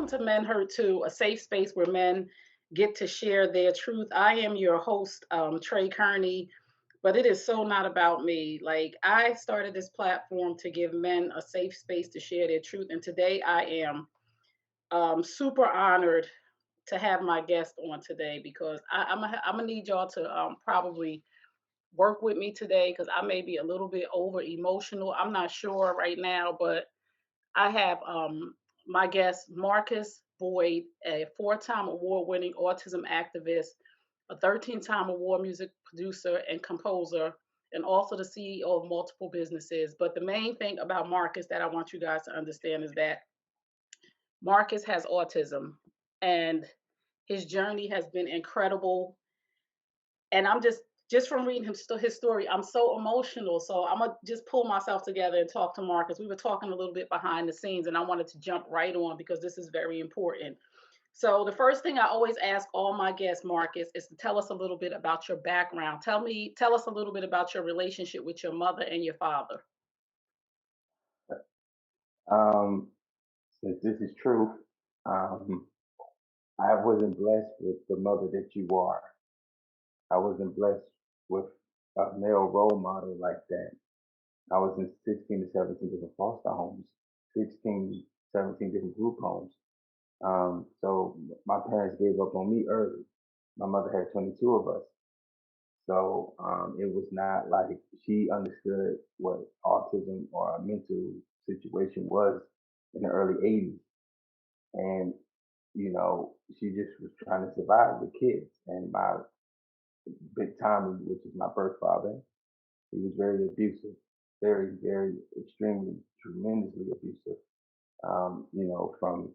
Welcome to Men Hurt Too, a safe space where men get to share their truth. I am your host, Trey Kearney, but it is so not about me. Like, I started this platform to give men a safe space to share their truth. And today I am super honored to have my guest on today because I'm going to need y'all to probably work with me today because I may be a little bit over emotional. I'm not sure right now, but I have my guest, Marcus Boyd, a four-time award-winning autism activist, a 13-time award music producer and composer, and also the CEO of multiple businesses. But the main thing about Marcus that I want you guys to understand is that Marcus has autism, and his journey has been incredible. And I'm just from reading his story, I'm so emotional. So I'm gonna just pull myself together and talk to Marcus. We were talking a little bit behind the scenes, and I wanted to jump right on because this is very important. So the first thing I always ask all my guests, Marcus, is to tell us a little bit about your background. Tell us a little bit about your relationship with your mother and your father. Um, since this is true, um, I wasn't blessed with the mother that you are. I wasn't blessed with a male role model like that. I was in 16 to 17 different foster homes, 16, 17 different group homes. So my parents gave up on me early. My mother had 22 of us. So it was not like she understood what autism or a mental situation was in the early 80s. And she just was trying to survive the kids. And my big Tommy, which is my birth father, he was very abusive, very, very, extremely, tremendously abusive. From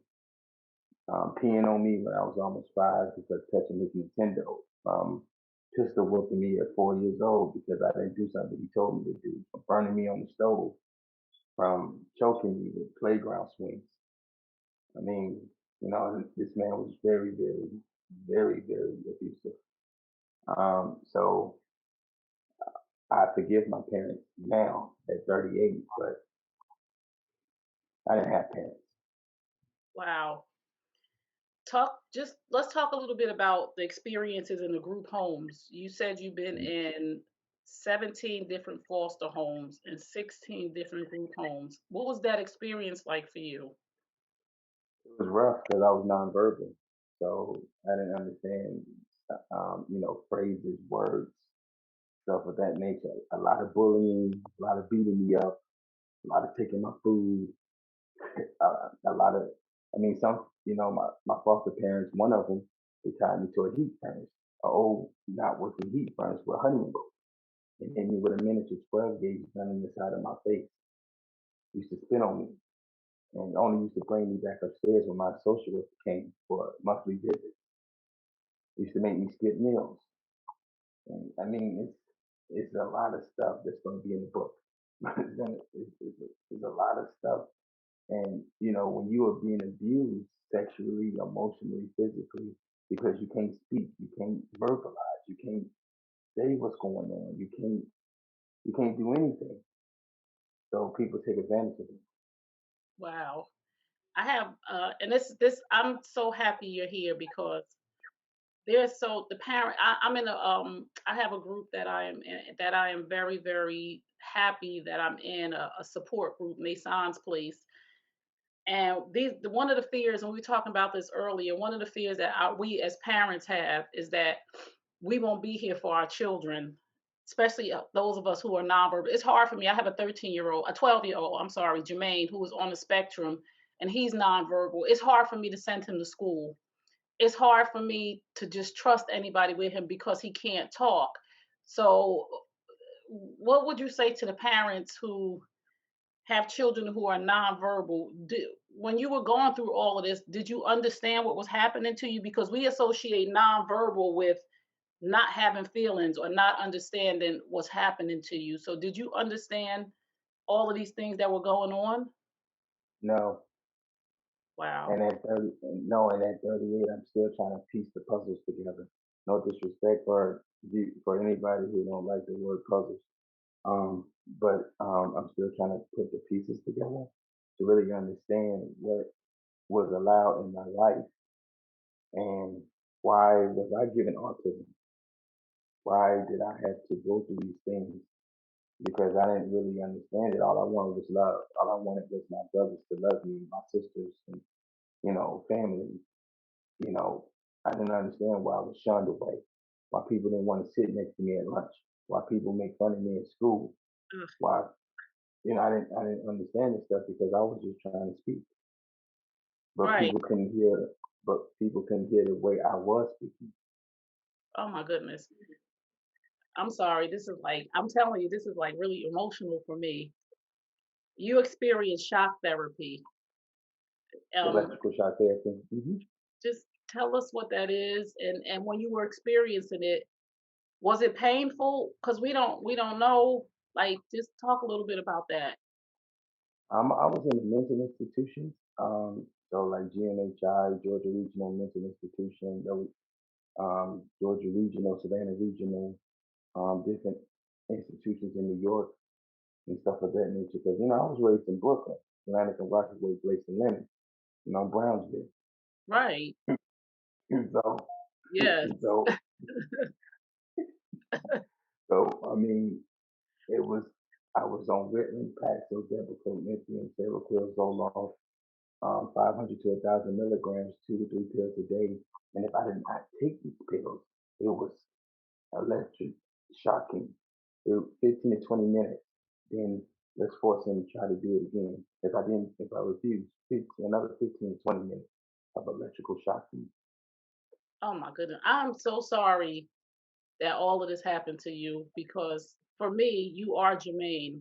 peeing on me when I was almost 5 because touching his Nintendo, pistol whooping me at 4 years old because I didn't do something he told me to do, from burning me on the stove, from choking me with playground swings. I mean, this man was very, very, very, very abusive. So I forgive my parents now at 38, but I didn't have parents. Wow. Let's talk a little bit about the experiences in the group homes. You said you've been Mm. in 17 different foster homes and 16 different group homes. What was that experience like for you? It was rough because I was nonverbal, so I didn't understand, phrases, words, stuff of that nature. A lot of bullying, a lot of beating me up, a lot of taking my food, a lot of, my foster parents, one of them, they tied me to a heat furnace, an old, not working heat furnace with honey in it. And hit me with a miniature 12 gauge gun in the side of my face. Used to spit on me and only used to bring me back upstairs when my social worker came for a monthly visit. Used to make me skip meals. And I mean, it's a lot of stuff that's going to be in the book. It's a lot of stuff. And, when you are being abused sexually, emotionally, physically, because you can't speak, you can't verbalize, you can't say what's going on, you can't do anything. So people take advantage of it. Wow. I have and this I'm so happy you're here because there's so the parent I'm in a I have a group that I am very, very happy that I'm in a support group, Mason's Place. And one of the fears, and we were talking about this earlier, one of the fears that we as parents have is that we won't be here for our children, especially those of us who are nonverbal. It's hard for me. I have a 13-year-old, a 12-year-old, I'm sorry, Jermaine, who is on the spectrum, and he's nonverbal. It's hard for me to send him to school. It's hard for me to just trust anybody with him because he can't talk. So, what would you say to the parents who have children who are nonverbal? When you were going through all of this, did you understand what was happening to you? Because we associate nonverbal with not having feelings or not understanding what's happening to you. So, did you understand all of these things that were going on? No, Wow. and at 30, no, and at 38, I'm still trying to piece the puzzles together. No disrespect for anybody who don't like the word puzzles. But I'm still trying to put the pieces together to really understand what was allowed in my life, and why was I given autism? Why did I have to go through these things? Because I didn't really understand it. All I wanted was love. All I wanted was my brothers to love me, my sisters, and family. You know, I didn't understand why I was shunned away. Why people didn't want to sit next to me at lunch. Why people make fun of me in school. Ugh, Why I didn't understand this stuff because I was just trying to speak, but right. people couldn't hear the way I was speaking. Oh my goodness. I'm sorry. This is like, I'm telling you, this is like really emotional for me. You experience shock therapy. Um, Electrical shock therapy. just tell us what that is, and when you were experiencing it, was it painful? Because we don't know. Like, just talk a little bit about that. I was in a mental institutions, so like GNHI, Georgia Regional Mental Institution, Georgia Regional, Savannah Regional, different institutions in New York and stuff of that nature. Because I was raised in Brooklyn, Atlantic and Rockaway, Blaze and Lennon, Brownsville. Right. so, Yes. so, so I mean, it was. I was on Ritalin, Paxil, Depakote, Lithium, Seroquel, Zoloft, 500 to 1,000 milligrams, 2 to 3 pills a day. And if I did not take these pills, it was electric, shocking. It was 15 to 20 minutes. Then let's force him to try to do it again. If I refused, another 15 to 20 minutes of electrical shocking. Oh my goodness. I'm so sorry that all of this happened to you, because for me, you are Jermaine.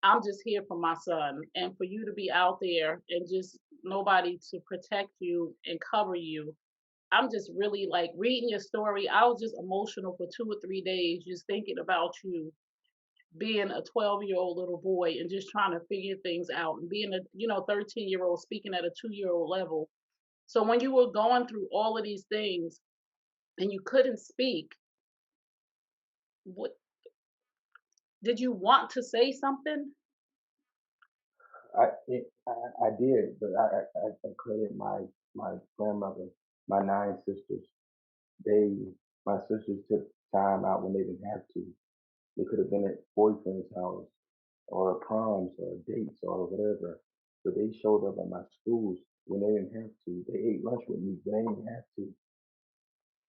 I'm just here for my son, and for you to be out there and just nobody to protect you and cover you. I'm just really like reading your story. I was just emotional for 2 or 3 days just thinking about you being a 12-year-old little boy and just trying to figure things out, and being a 13-year-old speaking at a 2-year-old level. So when you were going through all of these things and you couldn't speak, what did you want to say something? I did, but I credit my grandmother, my 9 sisters. They My sisters took time out when they didn't have to. They could have been at boyfriend's house or proms or dates or whatever, but they showed up at my schools when they didn't have to. They ate lunch with me when they didn't have to.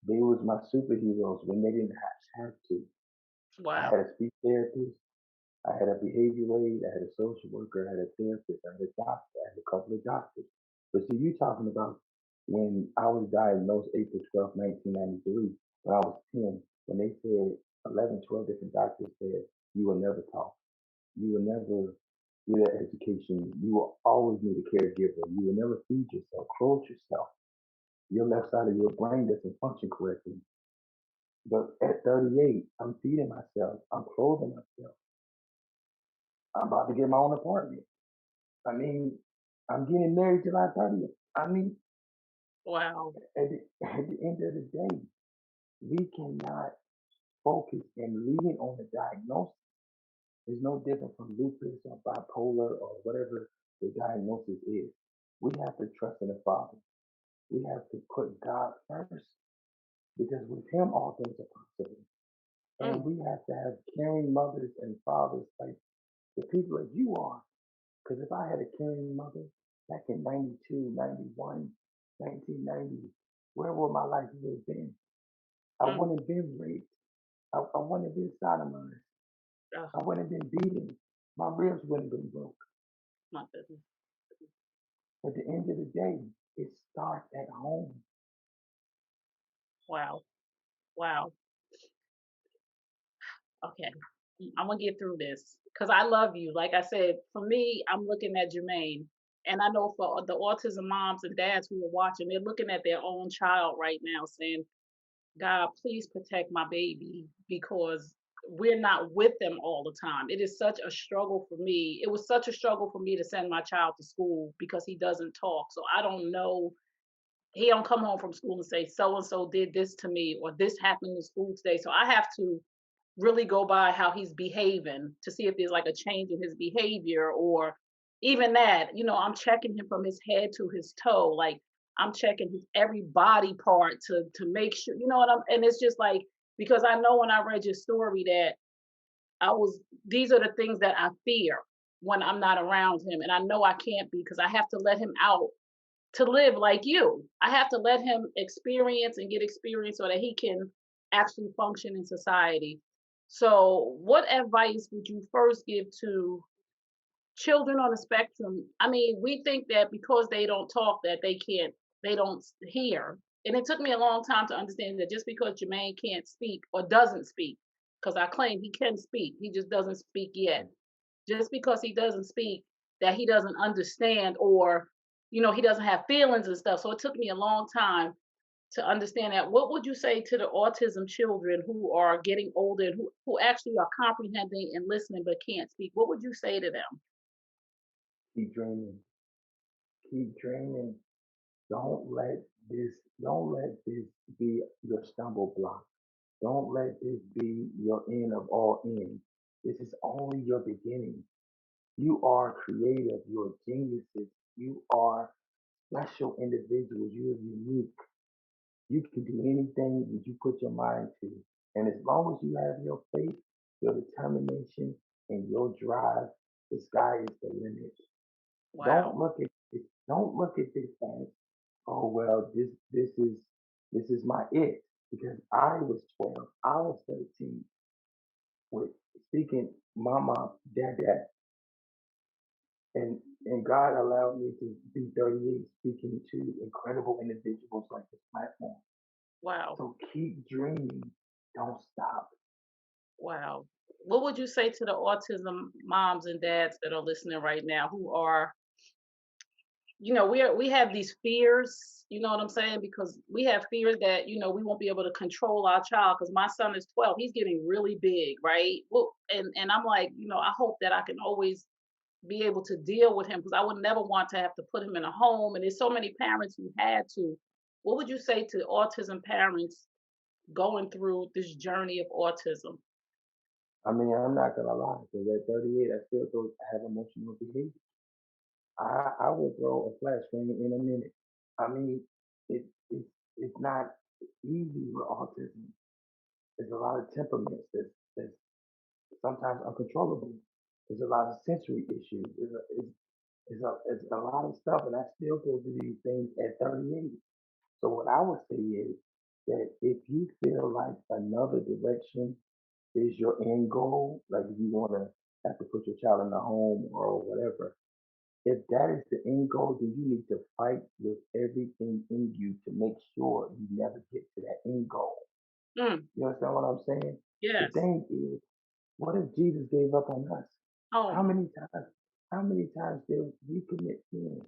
They was my superheroes when they didn't have to. I Wow. had a speech therapist. I had a behavior aid, I had a social worker, I had a therapist, I had a doctor, I had a couple of doctors. But see, you talking about when I was diagnosed April 12th, 1993, when I was 10, when they said 11, 12 different doctors said, you will never talk. You will never get an education. You will always need a caregiver. You will never feed yourself, clothe yourself. Your left side of your brain doesn't function correctly. But at 38, I'm feeding myself. I'm clothing myself. I'm about to get my own apartment. I mean, I'm getting married July 30th. I mean, Wow. at the end of the day, we cannot focus and lean on the diagnosis. It's no different from lupus or bipolar or whatever the diagnosis is. We have to trust in the Father. We have to put God first because with Him all things are possible. And Mm, we have to have caring mothers and fathers like the people that you are. Because if I had a caring mother back in 92, 91, 1990, where would my life have been? I mm. wouldn't have been raped. I wouldn't have been sodomized. Oh I wouldn't have been beaten. My ribs wouldn't have been broke. my goodness. At the end of the day, it starts at home. Wow. Wow. Okay. I'm gonna get through this because I love you. Like I said, for me, I'm looking at Jermaine, and I know for the autism moms and dads who are watching, they're looking at their own child right now, saying, "God, please protect my baby," because we're not with them all the time. It is such a struggle for me. It was such a struggle for me to send my child to school because he doesn't talk. So I don't know. He don't come home from school and say so and so did this to me or this happened in school today. So I have to really go by how he's behaving to see if there's like a change in his behavior, or even that, I'm checking him from his head to his toe. Like I'm checking his every body part to make sure, and it's just like, because I know when I read your story that I was these are the things that I fear when I'm not around him. And I know I can't be, because I have to let him out to live like you. I have to let him experience and get experience so that he can actually function in society. So, what advice would you first give to children on the spectrum? I mean, we think that because they don't talk that they don't hear. And it took me a long time to understand that just because Jermaine can't speak or doesn't speak, because I claim he can speak, he just doesn't speak yet. Just because he doesn't speak, that he doesn't understand, or he doesn't have feelings and stuff. So it took me a long time to understand that. What would you say to the autism children who are getting older and who actually are comprehending and listening but can't speak? What would you say to them? Keep dreaming. Keep dreaming. Don't let don't let this be your stumble block. Don't let this be your end of all ends. This is only your beginning. You are creative. You are geniuses. You are special individuals. You are unique. You can do anything that you put your mind to. And as long as you have your faith, your determination, and your drive, the sky is the limit. Don't Wow. look at it. Don't look at this as, oh well, this is my it. Because I was 12, I was 13, with speaking mama, dad, and God allowed me to be 38 speaking to incredible individuals like this platform. Wow. So keep dreaming. Don't stop. Wow. What would you say to the autism moms and dads that are listening right now who are, we have these fears, you know what I'm saying? Because we have fears that, we won't be able to control our child, because my son is 12, he's getting really big, right? Well, and I'm like, I hope that I can always be able to deal with him, because I would never want to have to put him in a home. And there's so many parents who had to. What would you say to autism parents going through this journey of autism? I mean, I'm not gonna lie, because at 38, I still don't have emotional behavior. I will throw a flashbang in a minute. I mean, it, it it's not easy with autism. There's a lot of temperaments that's sometimes uncontrollable. There's a lot of sensory issues. It's a lot of stuff, and I still go through these things at 38. So what I would say is that if you feel like another direction is your end goal, like if you want to have to put your child in a home or whatever, if that is the end goal, then you need to fight with everything in you to make sure you never get to that end goal. Mm, You understand what I'm saying? The yes. thing is, what if Jesus gave up on us? Oh How my. many times? How many times did we commit sin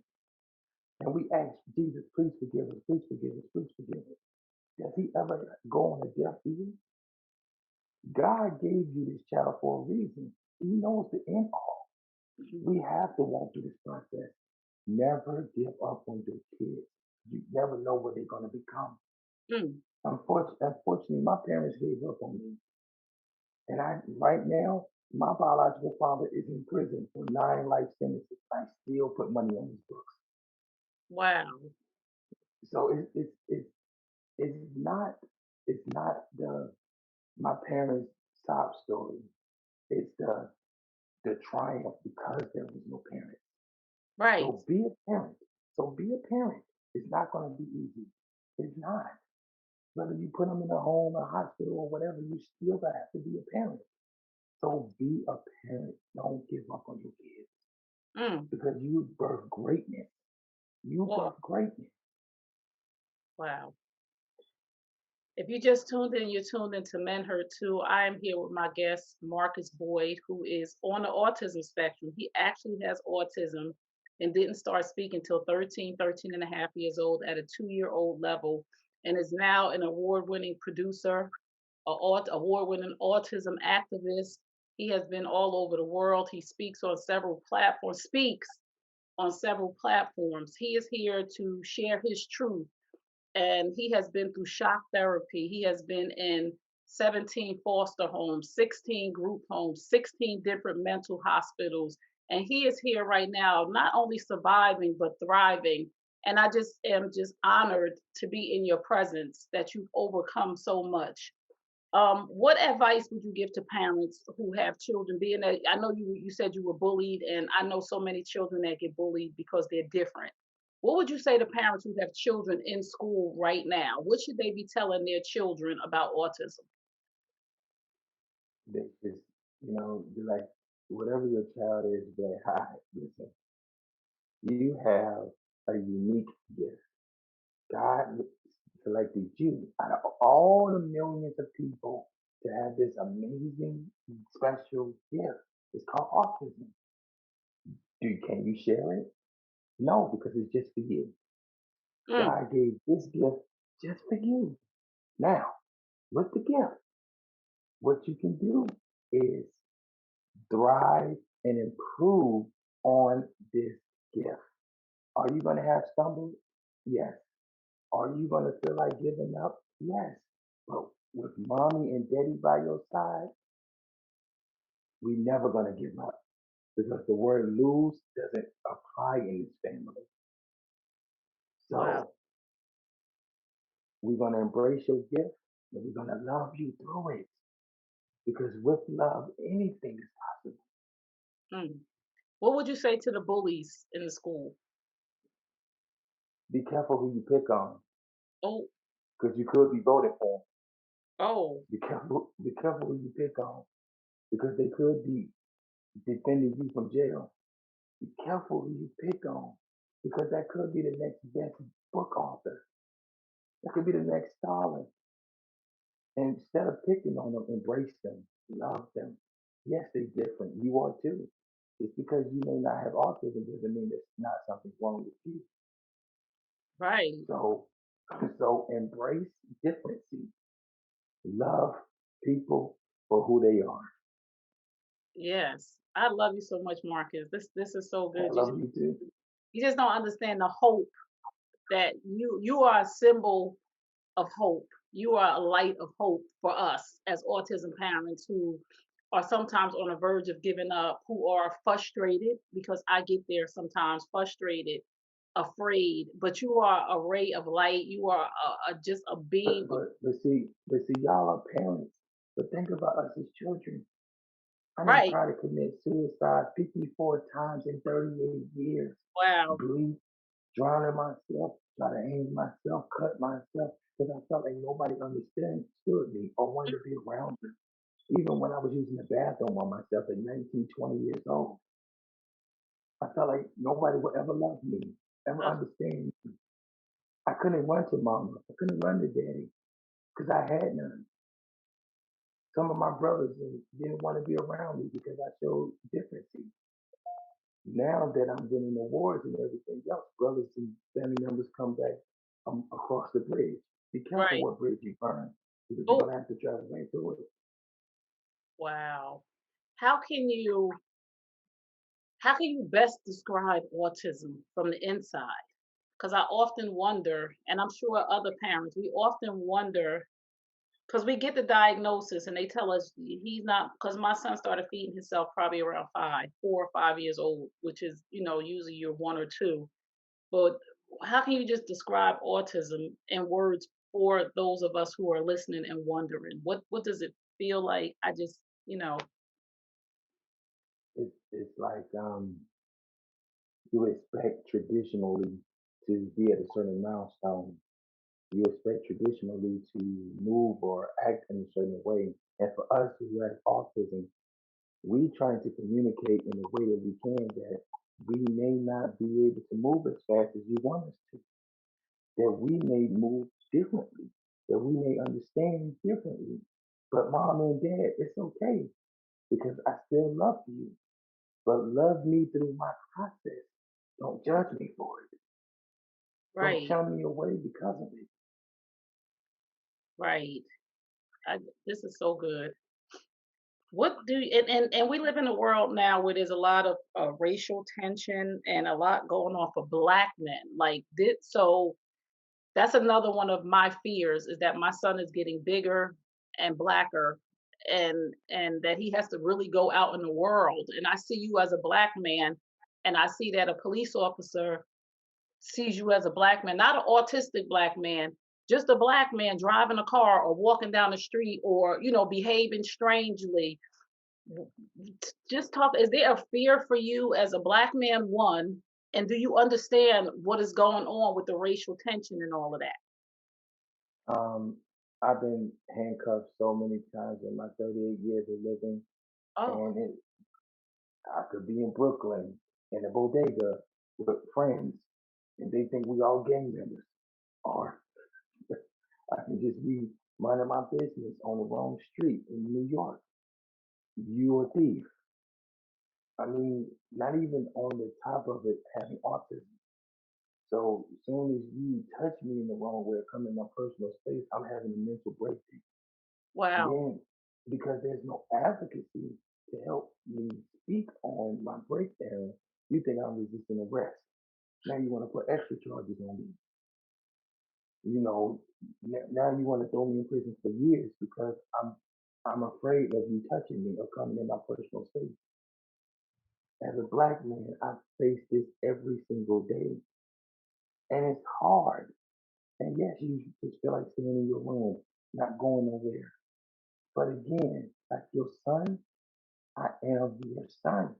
and we ask Jesus, please forgive us, please forgive us, please forgive us? Does he ever go on a deaf ear? God gave you this child for a reason. He knows the end all. Mhm. We have to walk through this process. Never give up on your kids. You never know what they're going to become. Mm, Unfortunately, my parents gave up on me. And right now, my biological father is in prison for 9 life sentences. I still put money on his books. wow. So it's not, it's not my parents' sob story. It's the triumph because there was no parents. Right. So be a parent. So be a parent. It's not going to be easy. It's not. Whether you put them in a home, a hospital, or whatever, you still gonna have to be a parent. So be a parent. Don't give up on your kids Mm, because you birth greatness. You whoa. birth greatness. Wow. If you just tuned in, you're tuned into Men Heard Too. I am here with my guest, Marcus Boyd, who is on the autism spectrum. He actually has autism and didn't start speaking until 13 and a half years old at a 2-year-old level, and is now an award winning producer, award winning autism activist. He has been all over the world. He speaks on several platforms. He is here to share his truth, and he has been through shock therapy. He has been in 17 foster homes, 16 group homes, 16 different mental hospitals. and he is here right now, not only surviving but thriving. And I just am just honored to be in your presence, that you've overcome so much. What advice would you give to parents who have children? Being that I know you said you were bullied, and I know so many children that get bullied because they're different. What would you say to parents who have children in school right now? What should they be telling their children about autism? They just, be like, whatever your child is, very high. Listen, you have a unique gift. God selected you out of all the millions of people to have this amazing, special gift. It's called autism. Can you share it? No, because it's just for you. Mm, God gave this gift just for you. Now, with the gift, what you can do is thrive and improve on this gift. Are you going to have stumbles? Yes. Are you going to feel like giving up? Yes. But with mommy and daddy by your side, we never going to give up because the word lose doesn't apply in this family. wow. So we're going to embrace your gift and we're going to love you through it because with love, anything is possible. Mm. What would you say to the bullies in the school? Be careful who you pick on Oh, because you could be voted for. oh, Be careful who you pick on because they could be defending you from jail. Be careful who you pick on because that could be the next best book author. That could be the next Stalin. And instead of picking on them, embrace them, love them. Yes, they're different. You are too. Just because you may not have autism doesn't mean there's not something wrong with you. right. So, so embrace differences. Love people for who they are. Yes. I love you so much, Marcus. This is so I good. love you too. You just don't understand the hope that you are a symbol of hope. You are a light of hope for us as autism parents who are sometimes on the verge of giving up, who are frustrated, because I get there sometimes frustrated, afraid, but you are a ray of light. You are just a beam of But see, y'all are parents. But think about us as children. I done right. tried to commit suicide 54 times in 38 years. Wow. Bleed, drowning myself, try to hang myself, cut myself, because I felt like nobody understood me or wanted to be around me. Even when I was using the bathroom on myself at 19, 20 years old, I felt like nobody would ever love me, ever Uh, understand me. I couldn't run to mama. I couldn't run to daddy because I had none. Some of my brothers didn't want to be around me because I showed differences. Now that I'm winning awards and everything else, brothers and family members come back across the bridge. Be careful right. what bridge you burn because you're Oh, going to have to travel right through it. wow. How can you best describe autism from the inside? Because I often wonder, and I'm sure other parents, we often wonder because we get the diagnosis and they tell us he's not. Because my son started feeding himself probably around 4 or 5 years old, which is usually you're 1 or 2. But how can you just describe autism in words for those of us who are listening and wondering what does it feel like? I just It's like you expect traditionally to be at a certain milestone. You expect traditionally to move or act in a certain way. And for us who have autism, we trying to communicate in the way that we can that we may not be able to move as fast as you want us to, that we may move differently, that we may understand differently. But mom and dad, it's okay because I still love you, but love me through my process. Don't judge me for it. Don't right, shun me away because of it. right. I, this is so good. What do and we live in a world now where there's a lot of racial tension and a lot going on for black men. Like this, so that's another one of my fears is that my son is getting bigger and blacker, and that he has to really go out in the world. And I see you as a black man, and I see that a police officer sees you as a black man, not an autistic black man, just a black man driving a car or walking down the street or, behaving strangely. Just talk, is there a fear for you as a black man, one, and do you understand what is going on with the racial tension and all of that? Um, I've been handcuffed so many times in my 38 years of living, Oh, and I could be in Brooklyn in a bodega with friends, and they think we all gang members. Or I can just be minding my business on the wrong street in New York. You a thief. I mean, not even on the top of it having autism. So as soon as you touch me in the wrong way or come in my personal space, I'm having a mental breakdown. And wow. then because there's no advocacy to help me speak on my breakdown, you think I'm resisting arrest. Now you want to put extra charges on me. You know, now you want to throw me in prison for years because I'm afraid of you touching me or coming in my personal space. As a black man, I face this every single day, and it's hard. And yes, you just feel like staying in your room, not going nowhere. But again, like your son, I am your son.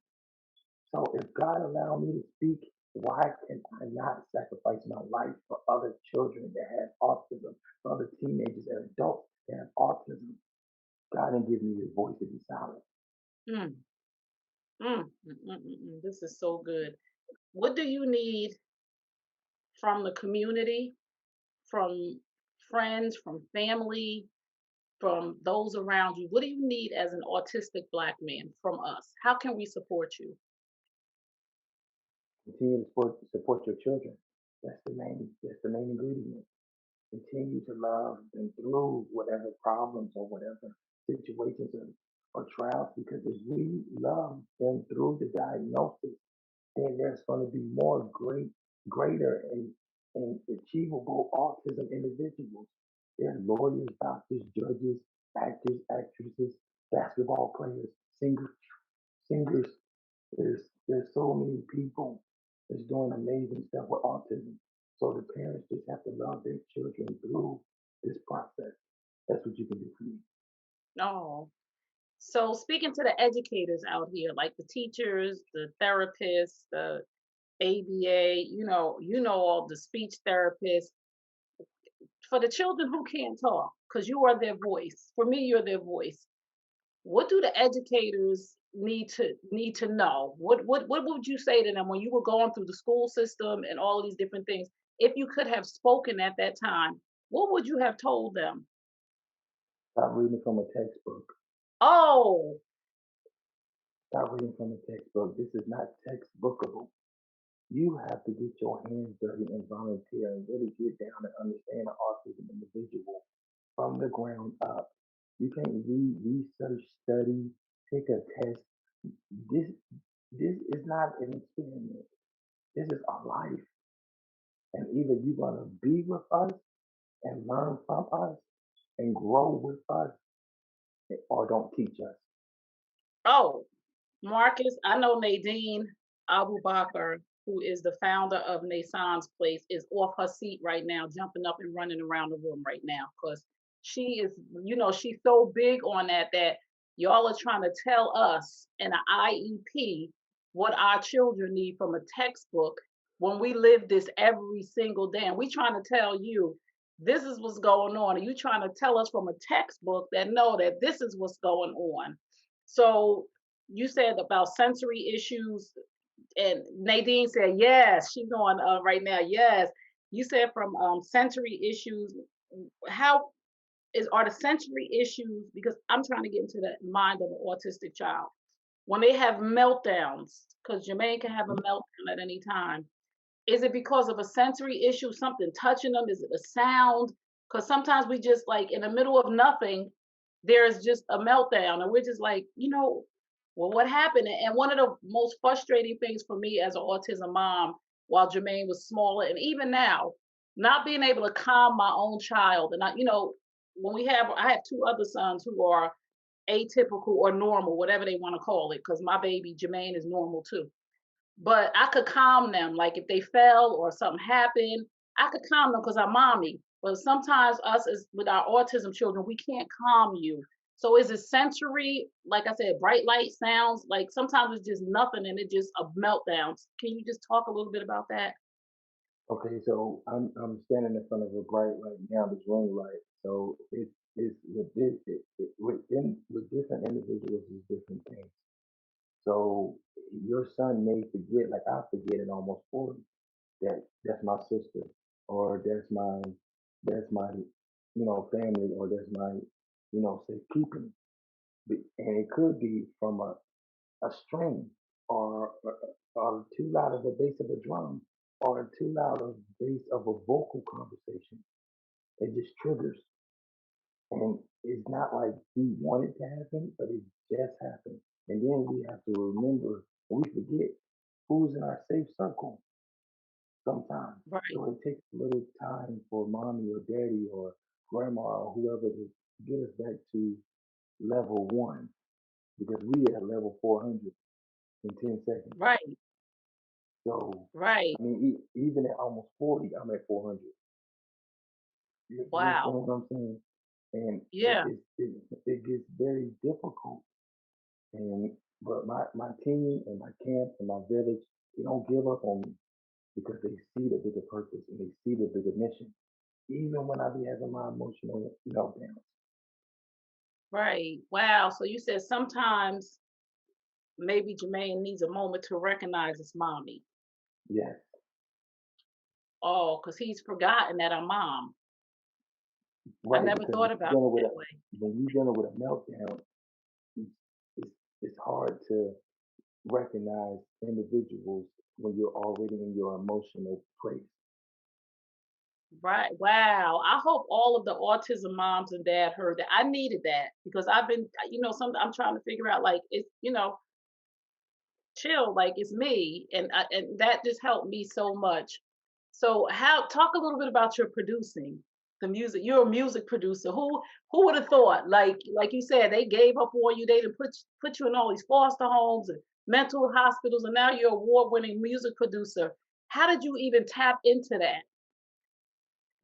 So if God allowed me to speak, why can I not sacrifice my life for other children that have autism, for other teenagers and adults that have autism? God didn't give me the voice to be silent. Mm, This is so good. What do you need from the community, from friends, from family, from those around you? What do you need as an autistic black man from us? How can we support you? Continue to support your children. That's the main ingredient. Continue to love them through whatever problems or whatever situations or trials, because if we love them through the diagnosis, then there's going to be more greater and achievable autism individuals. There are lawyers, doctors, judges, actors, actresses, basketball players, singers. There's so many people that's doing amazing stuff with autism. So the parents just have to love their children through this process. That's what you can do for me. Oh, so speaking to the educators out here, like the teachers, the therapists, the ABA, all the speech therapists, for the children who can't talk, because you are their voice. For me, you're their voice. What do the educators need to know? What would you say to them when you were going through the school system and all of these different things? If you could have spoken at that time, what would you have told them? Stop reading from a textbook. Oh, Stop reading from a textbook. This is not textbookable. You have to get your hands dirty and volunteer and really get down and understand the autism individual from the ground up. You can't read, research, study, take a test. This this is not an experiment. This is our life. And either you're gonna be with us and learn from us and grow with us, or don't teach us. oh, Marcus, I know Nadine Abu Bakr, who is the founder of Nason's Place, is off her seat right now, jumping up and running around the room right now because she is, she's so big on that y'all are trying to tell us in an IEP what our children need from a textbook when we live this every single day. And we trying to tell you this is what's going on. And you trying to tell us from a textbook that know that this is what's going on. So you said about sensory issues, and Nadine said yes. She's on right now. Yes, you said from sensory issues. How are the sensory issues? Because I'm trying to get into the mind of an autistic child when they have meltdowns. Because Jermaine can have a meltdown at any time. Is it because of a sensory issue, something touching them? Is it a sound? Because sometimes we just like in the middle of nothing, there's just a meltdown, and we're just like, well, what happened? And one of the most frustrating things for me as an autism mom, while Jermaine was smaller, and even now, not being able to calm my own child, and I have two other sons who are atypical or normal, whatever they want to call it, because my baby Jermaine is normal too. But I could calm them, like if they fell or something happened, I could calm them because I'm mommy. But sometimes us as with our autism children, we can't calm you. So is it sensory? Like I said, bright light sounds. Like sometimes it's just nothing and it just a meltdown. Can you just talk a little bit about that? Okay, so I'm standing in front of a bright light now, this ring light. So it's with this with different individuals is different things. So your son may forget, like I forget at almost 40, that that's my sister, or that's my family, or that's my safekeeping. And it could be from a string, or too loud of a bass of a drum, or too loud of bass of a vocal conversation. It just triggers, and it's not like we want it to happen, but it just happened. And then we have to remember, and we forget who's in our safe circle sometimes. Right, So it takes a little time for mommy or daddy or grandma or whoever to get us back to level one, because we at level 400 in 10 seconds. right, So, right. I mean, even at almost 40, I'm at 400. You understand Wow. what I'm saying? And Yeah. it gets very difficult. And but my team and my camp and my village, they don't give up on me because they see the bigger purpose and they see the bigger mission. Even when I be having my emotional meltdowns. Right. Wow. So you said sometimes maybe Jermaine needs a moment to recognize his mommy. Yes, Oh, because he's forgotten that I'm mom. I right. never Because thought about it that way. when you're dealing with a meltdown, it's, it's hard to recognize individuals when you're already in your emotional place. Right. Wow. I hope all of the autism moms and dad heard that. I needed that because I've been, some I'm trying to figure out like it's, chill, like it's me, and that just helped me so much. So, how talk a little bit about your producing the music. You're a music producer. Who would have thought? Like you said, they gave up on you. They didn't put you in all these foster homes and mental hospitals, and now you're award winning music producer. How did you even tap into that?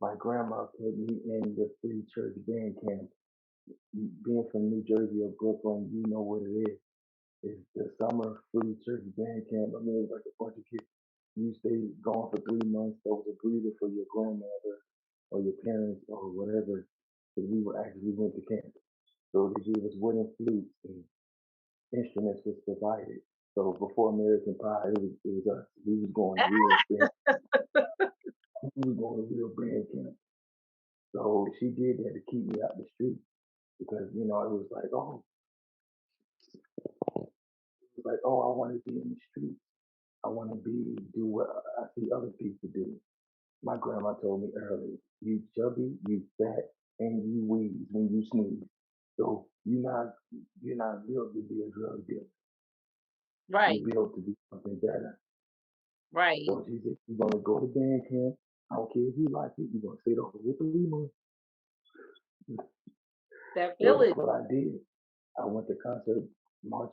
My grandma put me in the free church band camp. Being from New Jersey or Brooklyn, you know what it is. It's the summer free church band camp. I mean, it was like a bunch of kids. You stay gone for 3 months. That was a breather for your grandmother or your parents or whatever. Because we were actually went to camp. So they gave us wooden flutes and instruments was provided. So before American Pie, it was us. We was going to real band. We was going to real band camp. So she did that to keep me out the street because it was like, I want to be in the street. I want to do what I see other people do. My grandma told me early, you chubby, you fat, and you wheeze when you sneeze. So you're not built to be a drug dealer. You're Right, built to be something better. right. So she said, you're gonna go to band camp. I don't care if you like it, you're gonna stay there for 3 months. That So that's village. what I did. I went to concert band,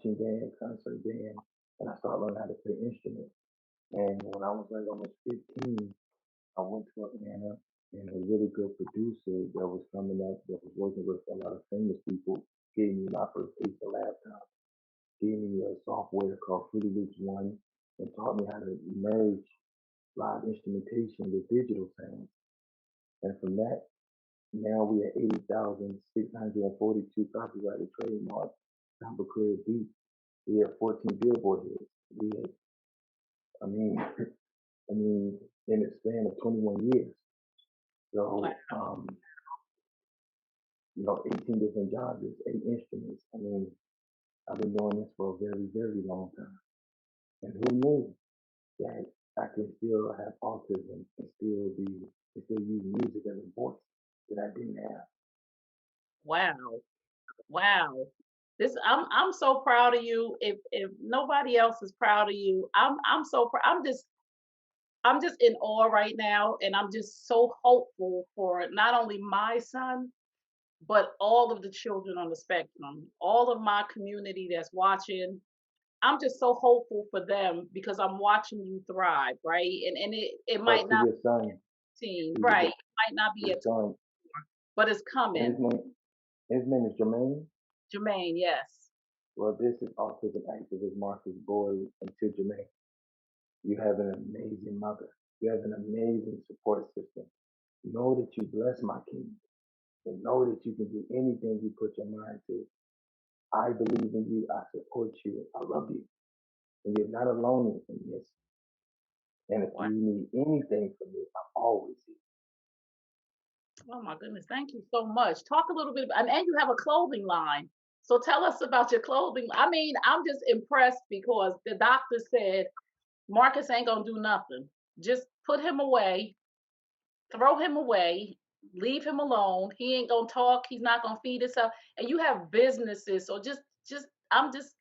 and I started learning how to play instruments. And when I was like almost 15, I went to Atlanta, and a really good producer that was coming up, that was working with a lot of famous people, gave me my first taste of laptop, gave me a software called Fruity Loops One, and taught me how to merge live instrumentation with digital sounds. And from that, now we are 80,642 copyrighted trademarks, number clear beats. We have 14 Billboard hits. We had, I mean, I mean, in a span of 21 years. Wow. So, 18 different genres, 8 instruments. I mean, I've been doing this for a very, very long time. And who knew that I can still have autism and still use music as a voice that I didn't have. Wow. Wow. This I'm so proud of you. If nobody else is proud of you, I'm so proud. I'm just in awe right now, and I'm just so hopeful for not only my son but all of the children on the spectrum, all of my community that's watching, I'm just so hopeful for them because I'm watching you thrive, right? And it So might to not your son, be 18, to right? It might not be your at 20, son, but it's and coming. his name is Jermaine. Jermaine, yes. Well, this is Autism Activist Marcus Boyd, and to Jermaine, you have an amazing mother. You have an amazing support system. Know that you bless my king, and know that you can do anything you put your mind to. I believe in you. I support you. I love you. And you're not alone in this. And if Wow. you need anything from me, I'm always here. Oh my goodness. Thank you so much. Talk a little bit about, and you have a clothing line. So tell us about your clothing. I mean, I'm just impressed because the doctor said Marcus ain't gonna do nothing. Just put him away, throw him away, leave him alone. He ain't gonna talk. He's not gonna feed himself. And you have businesses. So I'm just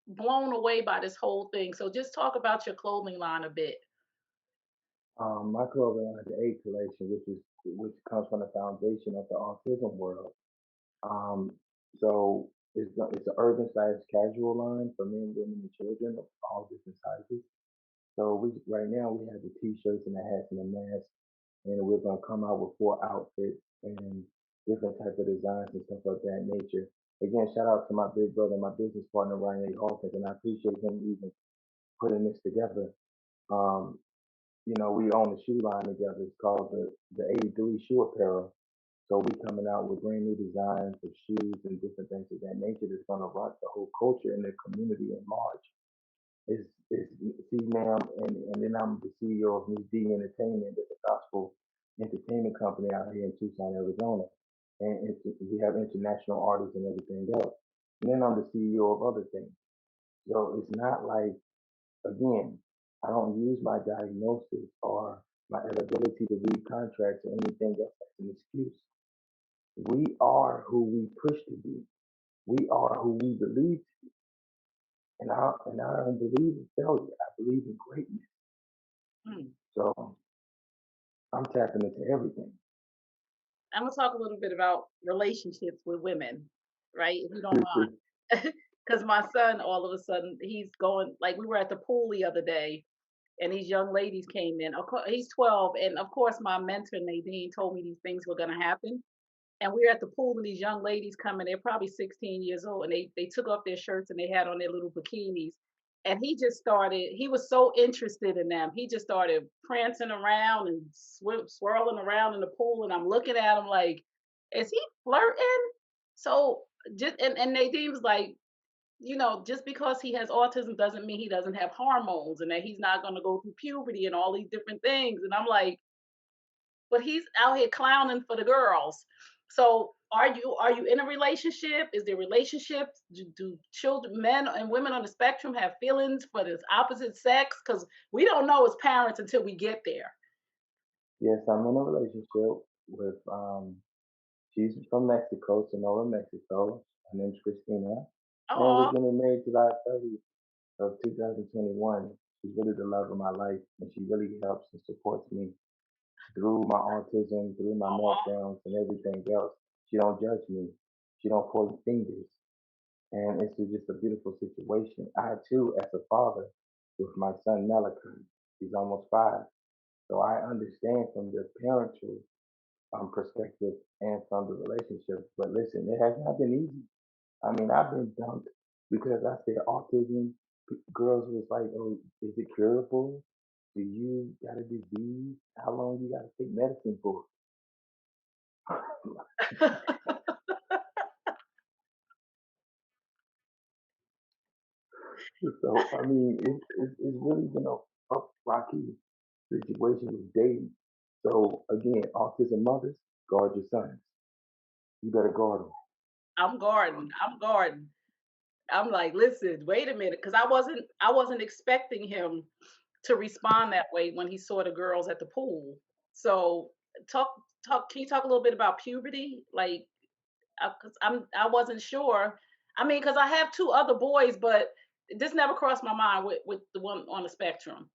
blown away by this whole thing. So just talk about your clothing line a bit. My clothing line, the A collection, which comes from the foundation of the autism world. Um, so it's an urban size casual line for men, women, and children of all different sizes. So we right now we have the t-shirts and the hats and the masks, and we're gonna come out with 4 outfits and different type of designs and stuff of that nature. Again, shout out to my big brother, my business partner Ryan A. Hawkins, and I appreciate him even putting this together. Um, we own a shoe line together. It's called the 83 Shoe Apparel. So we coming out with brand new designs of shoes and different things of that nature that's gonna rock the whole culture and the community at large. It's see ma'am, and then I'm the CEO of New D Entertainment, it's a gospel entertainment company out here in Tucson, Arizona. And we have international artists and everything else. And then I'm the CEO of other things. So it's not like, again, I don't use my diagnosis or my inability to read contracts or anything else as an excuse. We are who we push to be. We are who we believe, and I don't believe in failure. I believe in greatness. Hmm. So I'm tapping into everything. I'm gonna talk a little bit about relationships with women, right? If you don't mind. Because my son, all of a sudden, he's going like we were at the pool the other day, and these young ladies came in. Of course, he's 12, and of course, my mentor Nadine told me these things were gonna happen. And we were at the pool, and these young ladies coming. They're probably 16 years old, and they took off their shirts and they had on their little bikinis. And he just started. He was so interested in them. He just started prancing around and swirling around in the pool. And I'm looking at him like, is he flirting? So just and Nadine was like, just because he has autism doesn't mean he doesn't have hormones and that he's not going to go through puberty and all these different things. And I'm like, but he's out here clowning for the girls. So are you in a relationship? Is there relationships? Do children, men and women on the spectrum have feelings for this opposite sex? Because we don't know as parents until we get there. Yes, I'm in a relationship with she's from Mexico, Sonora, Mexico. Her name's Christina. And we're Oh, getting married July 30th of 2021. She's really the love of my life, and she really helps and supports me through my autism, through my meltdowns and everything else. She don't judge me. She don't point fingers. And it's just a beautiful situation. I too, as a father, with my son Malachi, he's almost 5. So I understand from the parental perspective and from the relationship. But listen, it has not been easy. I mean, I've been dumped because I said autism. Girls was like, "Oh, is it curable? Do you got a disease? How long you got to take medicine for?" So I mean, it's really been a rocky situation with dating. So again, autism mothers, guard your sons. You better guard them. I'm guarding. I'm guarding. I'm like, listen, wait a minute, because I wasn't expecting him to respond that way when he saw the girls at the pool. So talk can you talk a little bit about puberty? Like, because I wasn't sure. I mean, because I have two other boys, but this never crossed my mind with the one on the spectrum.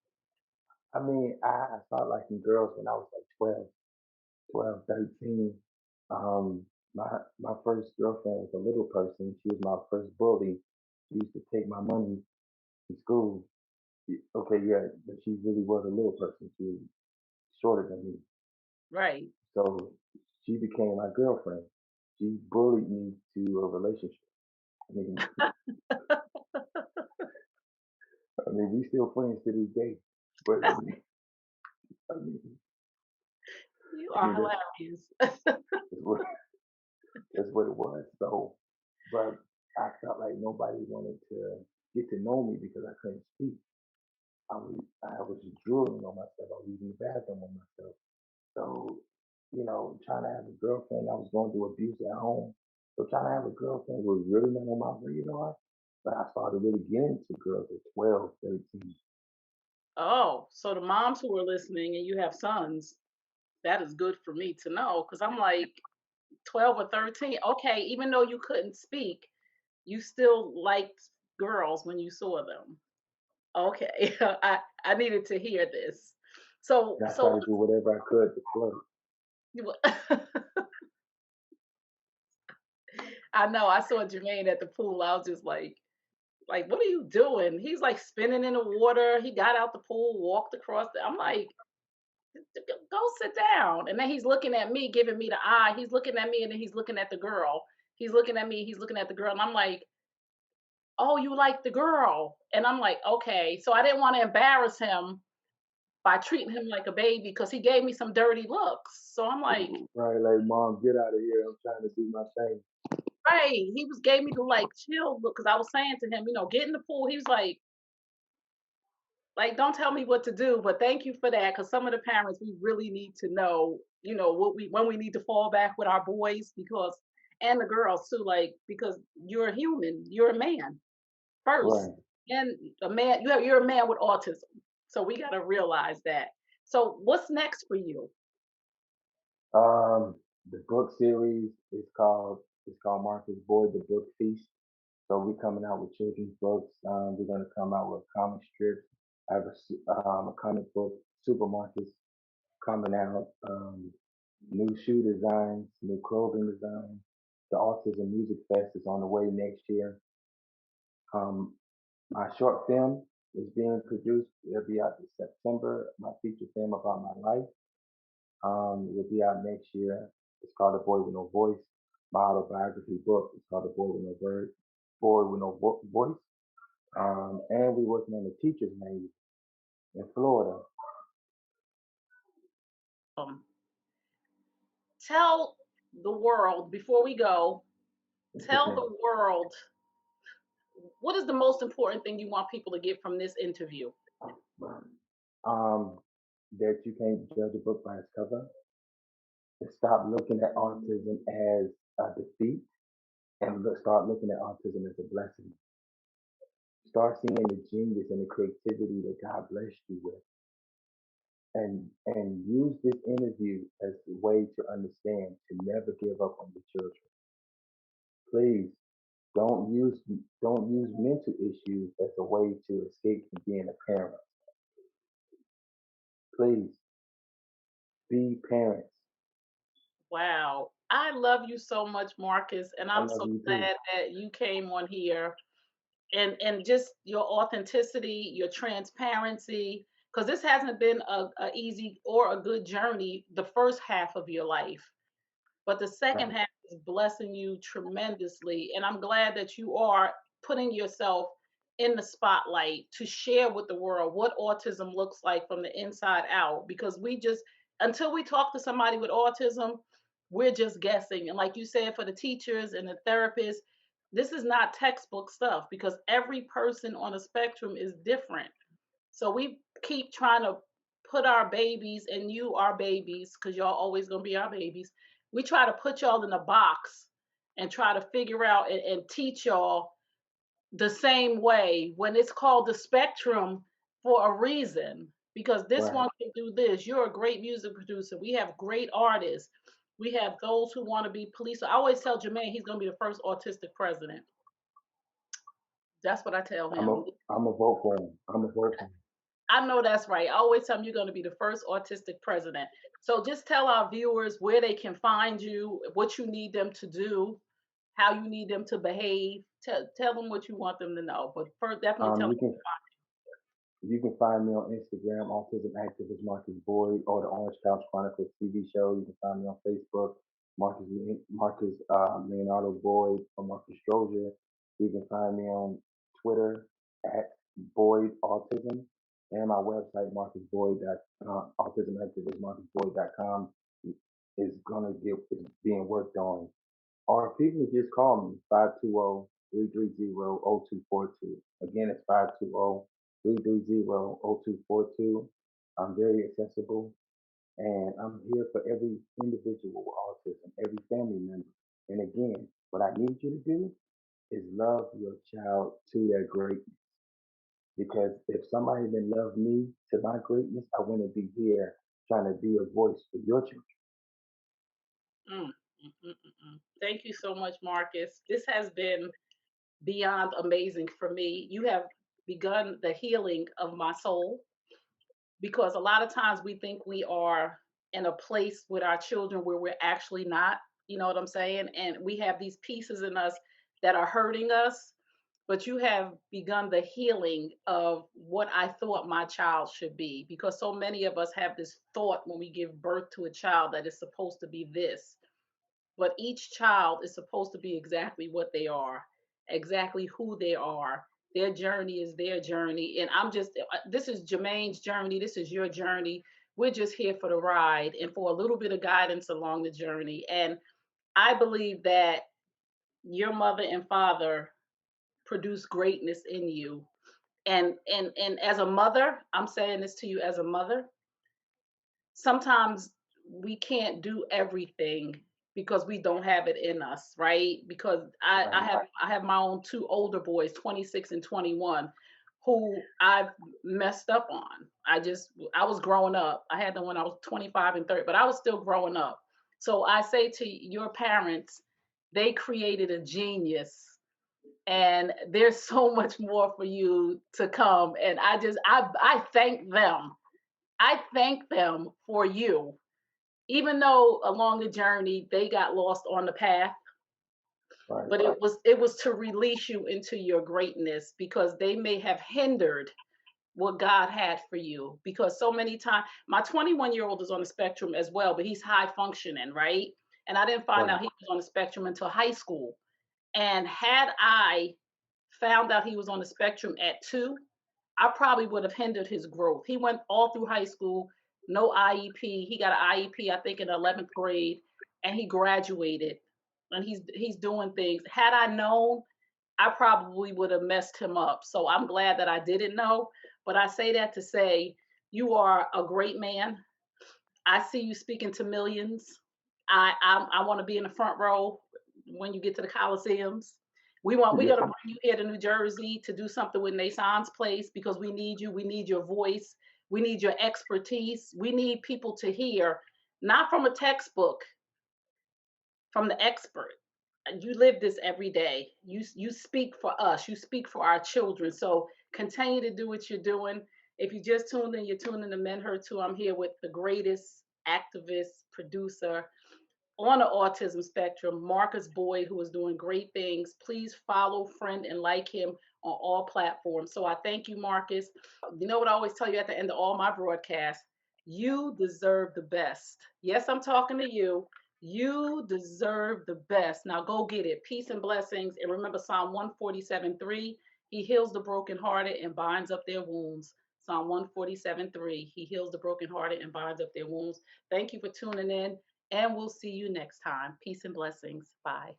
I mean, I started liking girls when I was like 12, 12, 13. My first girlfriend was a little person. She was my first bully. She used to take my money to school. Okay, yeah, but she really was a little person. She was shorter than me. Right. So she became my girlfriend. She bullied me to a relationship. I mean, we still friends to this day. But I mean, You I are mean hilarious. that's what that's what it was. So, but I felt like nobody wanted to get to know me because I couldn't speak. I was just drooling on myself. I was using the bathroom on myself. So, trying to have a girlfriend, I was going through abuse at home. So trying to have a girlfriend was really not on my radar. But I started really getting into girls at 12, 13. Oh, so the moms who are listening and you have sons, that is good for me to know because I'm like 12 or 13. Okay, even though you couldn't speak, you still liked girls when you saw them. Okay, I needed to hear this. So And I so tried to do whatever I could to flirt. I know I saw Jermaine at the pool. I was just like, what are you doing? He's like spinning in the water. He got out the pool, walked across. I'm like, go sit down. And then he's looking at me, giving me the eye. He's looking at me, and then he's looking at the girl. He's looking at me. He's looking at the girl, and I'm like, oh, you like the girl? And I'm like, okay. So I didn't want to embarrass him by treating him like a baby because he gave me some dirty looks. So I'm like, Right, like, Mom, get out of here. I'm trying to do my thing. right. He was gave me the like chill look because I was saying to him, get in the pool. He was like, don't tell me what to do, but thank you for that. Because some of the parents we really need to know, what we when we need to fall back with our boys because and the girls too, like because you're a human, you're a man first, Right. and a man you're a man with autism, so we got to realize that. So what's next for you? The book series is called Marcus Boyd, the Book Feast. So we're coming out with children's books. We're going to come out with comic strips. I have a comic book, supermarkets coming out. New shoe designs, new clothing designs. The Autism Music Fest is on the way next year. Um, my short film is being produced. It'll be out in September. My feature film about my life will be out next year. It's called The Boy with No Voice. My autobiography book is called The Boy with No Bird, Boy with No Voice. And we're working on the teacher's manual in Florida. um, Tell the world before we go, tell the world what is the most important thing you want people to get from this interview. um, that you can't judge a book by its cover. And stop looking at autism as a defeat and start looking at autism as a blessing. Start seeing the genius and the creativity that God blessed you with. And use this interview as a way to understand to never give up on your children. Please don't use mental issues as a way to escape from being a parent. Please be parents. Wow. I love you so much, Marcus, and I I'm love so you too. glad that you came on here and just your authenticity, your transparency, because this hasn't been a easy or a good journey the first half of your life. But the second Right. half is blessing you tremendously. And I'm glad that you are putting yourself in the spotlight to share with the world what autism looks like from the inside out. Because until we talk to somebody with autism, we're just guessing. And like you said, for the teachers and the therapists, this is not textbook stuff because every person on a spectrum is different. So we keep trying to put our babies and you our babies, because y'all always gonna be our babies. We try to put y'all in a box and try to figure out and teach y'all the same way when it's called the spectrum for a reason. Because this Right. one can do this. You're a great music producer. We have great artists. We have those who want to be police. I always tell Jermaine he's gonna be the first autistic president. That's what I tell I'm a him. I'm a vote for him. I'm a vote for him. I know that's right. I always tell them you're going to be the first autistic president. So just tell our viewers where they can find you, what you need them to do. how you need them to behave. Tell them what you want them to know. But first, definitely tell You them. can you can find me on Instagram, Autism Activist Marcus Boyd, or the Orange Couch Chronicles TV show. You can find me on Facebook, Leonardo Boyd or Marcus Strozier. You can find me on Twitter at Boyd Autism, and my website Marcus Boyd Autism Activist MarcusBoyd.com is gonna get is being worked on, or people just call me 520-330-0242. Again, it's 520-330-0242. I'm very accessible, and I'm here for every individual with autism, every family member. And again, what I need you to do is love your child to their greatness. Because if somebody didn't love me to my greatness, I wouldn't be here trying to be a voice for your children. Mm, mm, mm, mm, mm. Thank you so much, Marcus. This has been beyond amazing for me. You have begun the healing of my soul, because a lot of times we think we are in a place with our children where we're actually not. You know what I'm saying? And we have these pieces in us that are hurting us, but you have begun the healing of what I thought my child should be, because so many of us have this thought when we give birth to a child that it's supposed to be this, but each child is supposed to be exactly what they are, exactly who they are. Their journey is their journey. And this is Jermaine's journey. This is your journey. We're just here for the ride and for a little bit of guidance along the journey. And I believe that your mother and father produce greatness in you. And as a mother, I'm saying this to you as a mother, sometimes we can't do everything because we don't have it in us, right? Because Right, I have my own two older boys, 26 and 21, who I've messed up on. I was growing up. I had them when I was 25 and 30, but I was still growing up. So I say to your parents, they created a genius, and there's so much more for you to come. And I thank them. I thank them for you, even though along the journey they got lost on the path. right, But it was to release you into your greatness, because they may have hindered what God had for you. Because so many times, my 21-year-old is on the spectrum as well, but he's high functioning, right? And I didn't find right, out he was on the spectrum until high school. And had I found out he was on the spectrum at 2, I probably would have hindered his growth. He went all through high school, no IEP. He got an IEP, I think, in 11th grade, and he graduated. And he's doing things. Had I known, I probably would have messed him up. So I'm glad that I didn't know. But I say that to say you are a great man. I see you speaking to millions. I want to be in the front row when you get to the Coliseums. We're yes, gonna bring you here to New Jersey to do something with Nason's place, because we need you. We need your voice. We need your expertise. We need people to hear, not from a textbook, from the expert. You live this every day. You speak for us. You speak for our children. So continue to do what you're doing. If you just tuned in, you're tuning in to Men Her Too. I'm here with the greatest activist, producer on the autism spectrum, Marcus Boyd, who is doing great things. Please follow, friend, and like him on all platforms. So I thank you, Marcus. You know what I always tell you at the end of all my broadcasts? You deserve the best. Yes, I'm talking to you. You deserve the best. Now go get it. Peace and blessings. And remember Psalm 147:3. He heals the brokenhearted and binds up their wounds. Psalm 147:3. He heals the brokenhearted and binds up their wounds. Thank you for tuning in, and we'll see you next time. Peace and blessings. Bye.